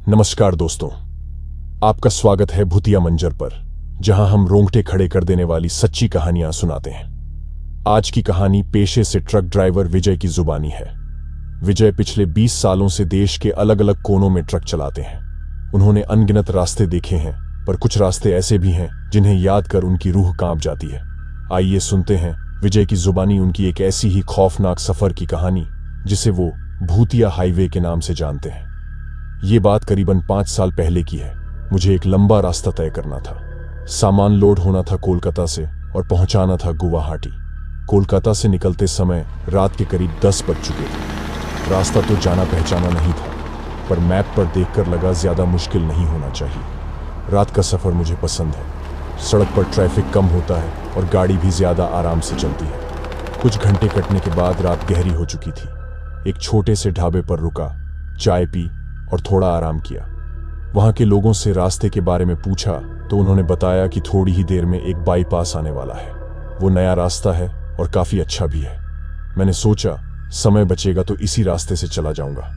नमस्कार दोस्तों, आपका स्वागत है भूतिया मंजर पर, जहां हम रोंगटे खड़े कर देने वाली सच्ची कहानियां सुनाते हैं। आज की कहानी पेशे से ट्रक ड्राइवर विजय की जुबानी है। विजय पिछले 20 सालों से देश के अलग अलग कोनों में ट्रक चलाते हैं। उन्होंने अनगिनत रास्ते देखे हैं, पर कुछ रास्ते ऐसे भी हैं जिन्हें याद कर उनकी रूह कांप जाती है। आइए सुनते हैं विजय की जुबानी उनकी एक ऐसी ही खौफनाक सफर की कहानी जिसे वो भूतिया हाईवे के नाम से जानते हैं। ये बात करीबन 5 साल पहले की है। मुझे एक लंबा रास्ता तय करना था। सामान लोड होना था कोलकाता से और पहुंचाना था गुवाहाटी। कोलकाता से निकलते समय रात के करीब 10 बज चुके थे। रास्ता तो जाना पहचाना नहीं था, पर मैप पर देखकर लगा ज्यादा मुश्किल नहीं होना चाहिए। रात का सफर मुझे पसंद है। सड़क पर ट्रैफिक कम होता है और गाड़ी भी ज्यादा आराम से चलती है। कुछ घंटे कटने के बाद रात गहरी हो चुकी थी। एक छोटे से ढाबे पर रुका, चाय पी और थोड़ा आराम किया। वहां के लोगों से रास्ते के बारे में पूछा तो उन्होंने बताया कि थोड़ी ही देर में एक बाईपास आने वाला है। वो नया रास्ता है और काफी अच्छा भी है। मैंने सोचा समय बचेगा तो इसी रास्ते से चला जाऊंगा।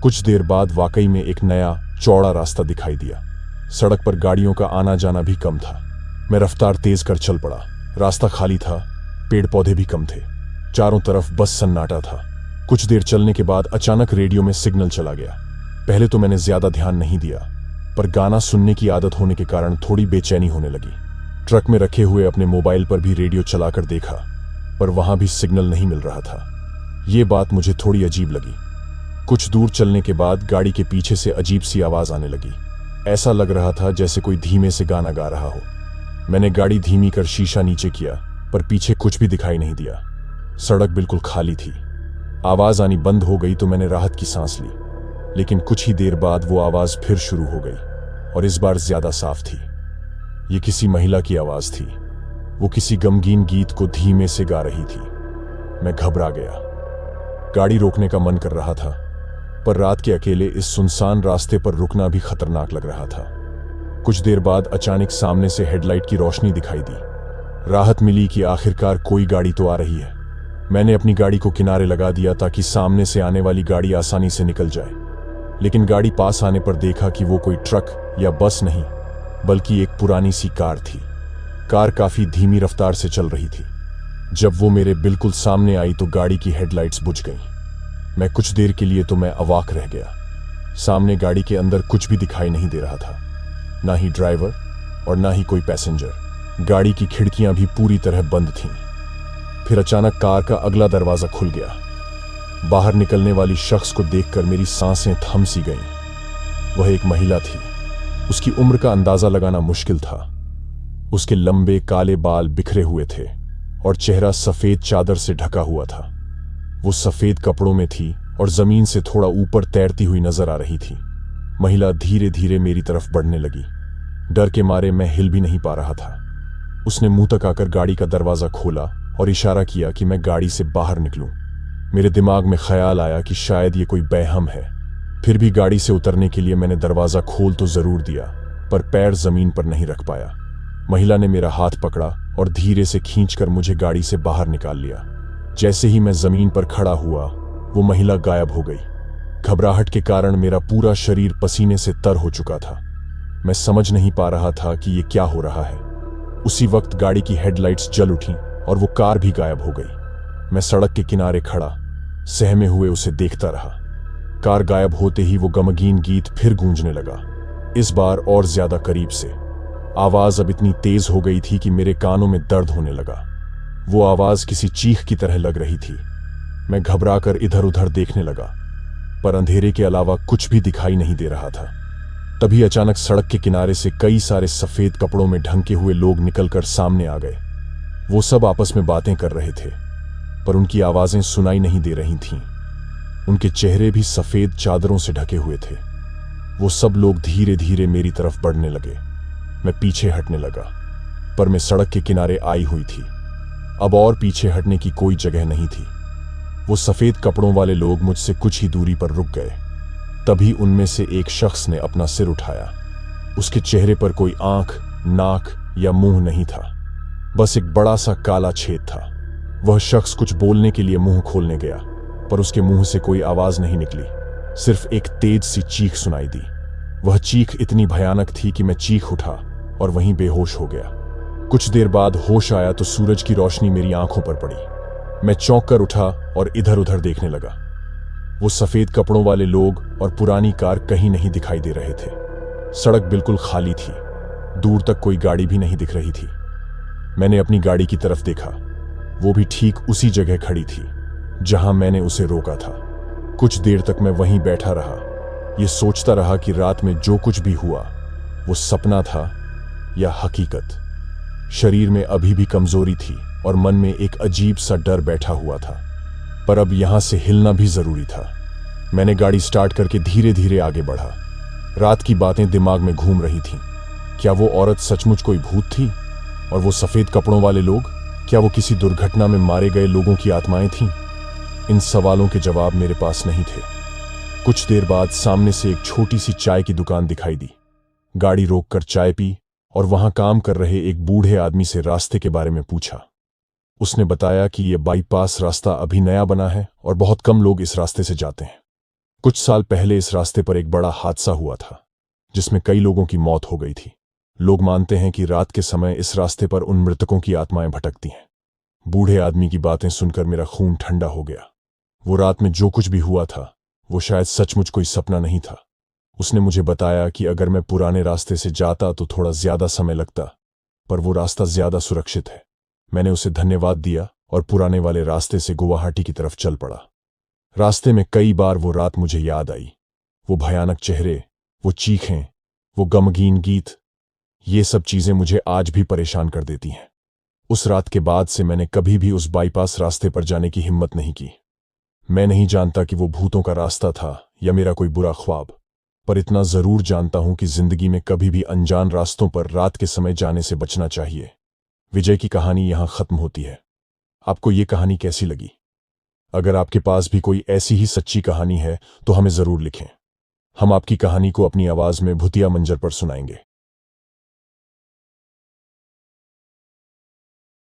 कुछ देर बाद वाकई में एक नया चौड़ा रास्ता दिखाई दिया। सड़क पर गाड़ियों का आना जाना भी कम था। मैं रफ्तार तेज कर चल पड़ा। रास्ता खाली था, पेड़ पौधे भी कम थे। चारों तरफ बस सन्नाटा था। कुछ देर चलने के बाद अचानक रेडियो में सिग्नल चला गया। पहले तो मैंने ज्यादा ध्यान नहीं दिया, पर गाना सुनने की आदत होने के कारण थोड़ी बेचैनी होने लगी। ट्रक में रखे हुए अपने मोबाइल पर भी रेडियो चलाकर देखा, पर वहां भी सिग्नल नहीं मिल रहा था। ये बात मुझे थोड़ी अजीब लगी। कुछ दूर चलने के बाद गाड़ी के पीछे से अजीब सी आवाज आने लगी। ऐसा लग रहा था जैसे कोई धीमे से गाना गा रहा हो। मैंने गाड़ी धीमी कर शीशा नीचे किया, पर पीछे कुछ भी दिखाई नहीं दिया। सड़क बिल्कुल खाली थी। आवाज आनी बंद हो गई तो मैंने राहत की सांस ली, लेकिन कुछ ही देर बाद वो आवाज फिर शुरू हो गई और इस बार ज्यादा साफ थी। ये किसी महिला की आवाज थी। वो किसी गमगीन गीत को धीमे से गा रही थी। मैं घबरा गया। गाड़ी रोकने का मन कर रहा था, पर रात के अकेले इस सुनसान रास्ते पर रुकना भी खतरनाक लग रहा था। कुछ देर बाद अचानक सामने से हेडलाइट की रोशनी दिखाई दी। राहत मिली कि आखिरकार कोई गाड़ी तो आ रही है। मैंने अपनी गाड़ी को किनारे लगा दिया ताकि सामने से आने वाली गाड़ी आसानी से निकल जाए। लेकिन गाड़ी पास आने पर देखा कि वो कोई ट्रक या बस नहीं, बल्कि एक पुरानी सी कार थी। कार काफी धीमी रफ्तार से चल रही थी। जब वो मेरे बिल्कुल सामने आई तो गाड़ी की हेडलाइट्स बुझ गईं। मैं कुछ देर के लिए तो मैं अवाक रह गया। सामने गाड़ी के अंदर कुछ भी दिखाई नहीं दे रहा था, ना ही ड्राइवर और ना ही कोई पैसेंजर। गाड़ी की खिड़कियां भी पूरी तरह बंद थीं। फिर अचानक कार का अगला दरवाजा खुल गया। बाहर निकलने वाली शख्स को देखकर मेरी सांसें थम सी गईं। वह एक महिला थी। उसकी उम्र का अंदाजा लगाना मुश्किल था। उसके लंबे काले बाल बिखरे हुए थे और चेहरा सफेद चादर से ढका हुआ था। वो सफेद कपड़ों में थी और जमीन से थोड़ा ऊपर तैरती हुई नजर आ रही थी। महिला धीरे धीरे मेरी तरफ बढ़ने लगी। डर के मारे मैं हिल भी नहीं पा रहा था। उसने मुंह तक आकर गाड़ी का दरवाजा खोला और इशारा किया कि मैं गाड़ी से बाहर निकलूं। मेरे दिमाग में ख्याल आया कि शायद ये कोई बेहम है। फिर भी गाड़ी से उतरने के लिए मैंने दरवाजा खोल तो जरूर दिया, पर पैर जमीन पर नहीं रख पाया। महिला ने मेरा हाथ पकड़ा और धीरे से खींचकर मुझे गाड़ी से बाहर निकाल लिया। जैसे ही मैं जमीन पर खड़ा हुआ, वो महिला गायब हो गई। घबराहट के कारण मेरा पूरा शरीर पसीने से तर हो चुका था। मैं समझ नहीं पा रहा था कि ये क्या हो रहा है। उसी वक्त गाड़ी की हेडलाइट्स जल उठीं और वो कार भी गायब हो गई। मैं सड़क के किनारे खड़ा सहमे हुए उसे देखता रहा। कार गायब होते ही वो गमगीन गीत फिर गूंजने लगा, इस बार और ज्यादा करीब से। आवाज अब इतनी तेज हो गई थी कि मेरे कानों में दर्द होने लगा। वो आवाज किसी चीख की तरह लग रही थी। मैं घबराकर इधर उधर देखने लगा, पर अंधेरे के अलावा कुछ भी दिखाई नहीं दे रहा था। तभी अचानक सड़क के किनारे से कई सारे सफेद कपड़ों में ढंके हुए लोग निकलकर सामने आ गए। वो सब आपस में बातें कर रहे थे, पर उनकी आवाजें सुनाई नहीं दे रही थीं। उनके चेहरे भी सफेद चादरों से ढके हुए थे। वो सब लोग धीरे धीरे मेरी तरफ बढ़ने लगे। मैं पीछे हटने लगा, पर मैं सड़क के किनारे आई हुई थी। अब और पीछे हटने की कोई जगह नहीं थी। वो सफेद कपड़ों वाले लोग मुझसे कुछ ही दूरी पर रुक गए। तभी उनमें से एक शख्स ने अपना सिर उठाया। उसके चेहरे पर कोई आंख, नाक या मुंह नहीं था, बस एक बड़ा सा काला छेद था। वह शख्स कुछ बोलने के लिए मुंह खोलने गया, पर उसके मुंह से कोई आवाज नहीं निकली। सिर्फ एक तेज सी चीख सुनाई दी। वह चीख इतनी भयानक थी कि मैं चीख उठा और वहीं बेहोश हो गया। कुछ देर बाद होश आया तो सूरज की रोशनी मेरी आंखों पर पड़ी। मैं चौंक कर उठा और इधर उधर देखने लगा। वो सफेद कपड़ों वाले लोग और पुरानी कार कहीं नहीं दिखाई दे रहे थे। सड़क बिल्कुल खाली थी, दूर तक कोई गाड़ी भी नहीं दिख रही थी। मैंने अपनी गाड़ी की तरफ देखा, वो भी ठीक उसी जगह खड़ी थी जहां मैंने उसे रोका था। कुछ देर तक मैं वहीं बैठा रहा, ये सोचता रहा कि रात में जो कुछ भी हुआ वो सपना था या हकीकत। शरीर में अभी भी कमजोरी थी और मन में एक अजीब सा डर बैठा हुआ था, पर अब यहां से हिलना भी जरूरी था। मैंने गाड़ी स्टार्ट करके धीरे धीरे आगे बढ़ा। रात की बातें दिमाग में घूम रही थीं। क्या वो औरत सचमुच कोई भूत थी? और वो सफेद कपड़ों वाले लोग, क्या वो किसी दुर्घटना में मारे गए लोगों की आत्माएं थीं? इन सवालों के जवाब मेरे पास नहीं थे। कुछ देर बाद सामने से एक छोटी सी चाय की दुकान दिखाई दी। गाड़ी रोककर चाय पी और वहां काम कर रहे एक बूढ़े आदमी से रास्ते के बारे में पूछा। उसने बताया कि यह बाईपास रास्ता अभी नया बना है और बहुत कम लोग इस रास्ते से जाते हैं। कुछ साल पहले इस रास्ते पर एक बड़ा हादसा हुआ था जिसमें कई लोगों की मौत हो गई थी। लोग मानते हैं कि रात के समय इस रास्ते पर उन मृतकों की आत्माएं भटकती हैं। बूढ़े आदमी की बातें सुनकर मेरा खून ठंडा हो गया। वो रात में जो कुछ भी हुआ था वो शायद सचमुच कोई सपना नहीं था। उसने मुझे बताया कि अगर मैं पुराने रास्ते से जाता तो थोड़ा ज्यादा समय लगता, पर वो रास्ता ज्यादा सुरक्षित है। मैंने उसे धन्यवाद दिया और पुराने वाले रास्ते से गुवाहाटी की तरफ चल पड़ा। रास्ते में कई बार वो रात मुझे याद आई। वो भयानक चेहरे, वो चीखें, वो गमगीन गीत, ये सब चीजें मुझे आज भी परेशान कर देती हैं। उस रात के बाद से मैंने कभी भी उस बाईपास रास्ते पर जाने की हिम्मत नहीं की। मैं नहीं जानता कि वो भूतों का रास्ता था या मेरा कोई बुरा ख्वाब, पर इतना जरूर जानता हूं कि जिंदगी में कभी भी अनजान रास्तों पर रात के समय जाने से बचना चाहिए। विजय की कहानी यहां खत्म होती है। आपको ये कहानी कैसी लगी? अगर आपके पास भी कोई ऐसी ही सच्ची कहानी है तो हमें जरूर लिखें। हम आपकी कहानी को अपनी आवाज में भूतिया मंजर पर सुनाएंगे।